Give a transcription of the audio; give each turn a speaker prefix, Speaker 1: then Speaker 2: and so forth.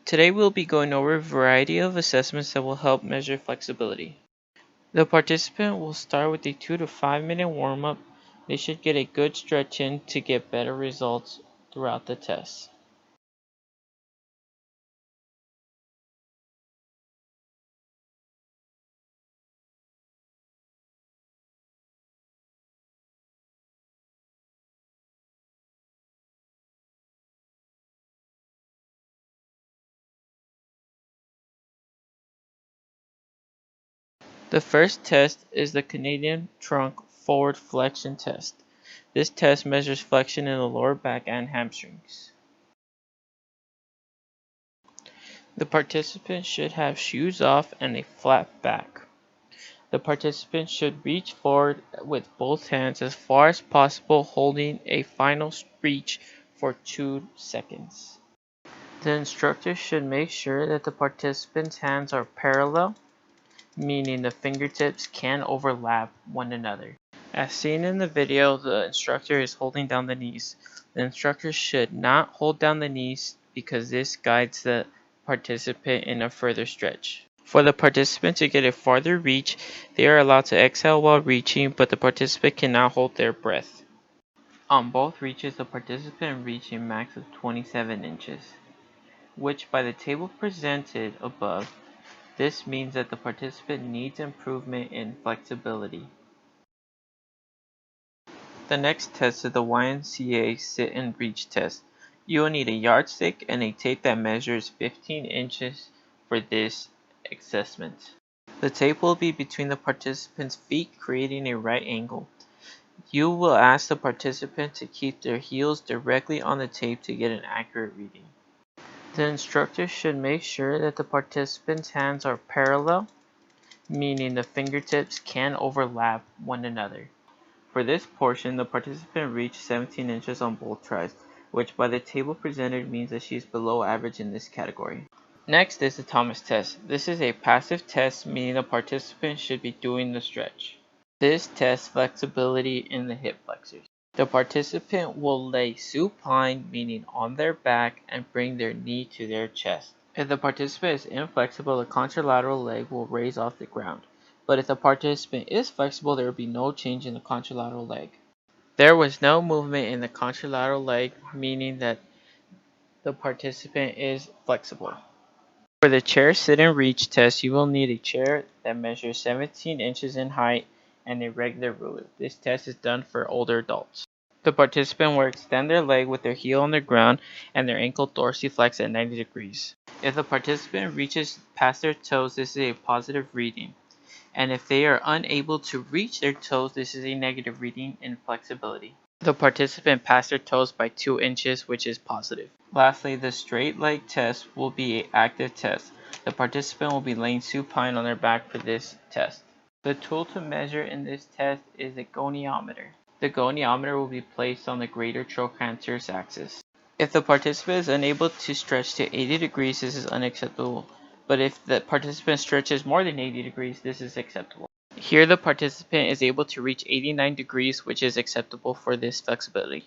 Speaker 1: Today we'll be going over a variety of assessments that will help measure flexibility. The participant will start with a 2 to 5 minute warm-up. They should get a good stretch in to get better results throughout the test. The first test is the Canadian Trunk Forward Flexion Test. This test measures flexion in the lower back and hamstrings. The participant should have shoes off and a flat back. The participant should reach forward with both hands as far as possible, holding a final reach for 2 seconds. The instructor should make sure that the participant's hands are parallel, meaning the fingertips can overlap one another. As seen in the video, the instructor is holding down the knees. The instructor should not hold down the knees because this guides the participant in a further stretch. For the participant to get a farther reach, they are allowed to exhale while reaching, but the participant cannot hold their breath. On both reaches, the participant reached a max of 27 inches, which by the table presented above, this means that the participant needs improvement in flexibility. The next test is the YMCA sit and reach test. You will need a yardstick and a tape that measures 15 inches for this assessment. The tape will be between the participant's feet, creating a right angle. You will ask the participant to keep their heels directly on the tape to get an accurate reading. The instructor should make sure that the participant's hands are parallel, meaning the fingertips can overlap one another. For this portion, the participant reached 17 inches on both tries, which by the table presented means that she is below average in this category. Next is the Thomas test. This is a passive test, meaning the participant should be doing the stretch. This tests flexibility in the hip flexors. The participant will lay supine, meaning on their back, and bring their knee to their chest. If the participant is inflexible, the contralateral leg will raise off the ground. But if the participant is flexible, there will be no change in the contralateral leg. There was no movement in the contralateral leg, meaning that the participant is flexible. For the chair sit and reach test, you will need a chair that measures 17 inches in height and a regular ruler. This test is done for older adults. The participant will extend their leg with their heel on the ground and their ankle dorsiflex at 90 degrees. If the participant reaches past their toes, this is a positive reading. And if they are unable to reach their toes, this is a negative reading in flexibility. The participant passed their toes by 2 inches, which is positive. Lastly, the straight leg test will be an active test. The participant will be laying supine on their back for this test. The tool to measure in this test is a goniometer. The goniometer will be placed on the greater trochanterus axis. If the participant is unable to stretch to 80 degrees, this is unacceptable. But if the participant stretches more than 80 degrees, this is acceptable. Here the participant is able to reach 89 degrees, which is acceptable for this flexibility.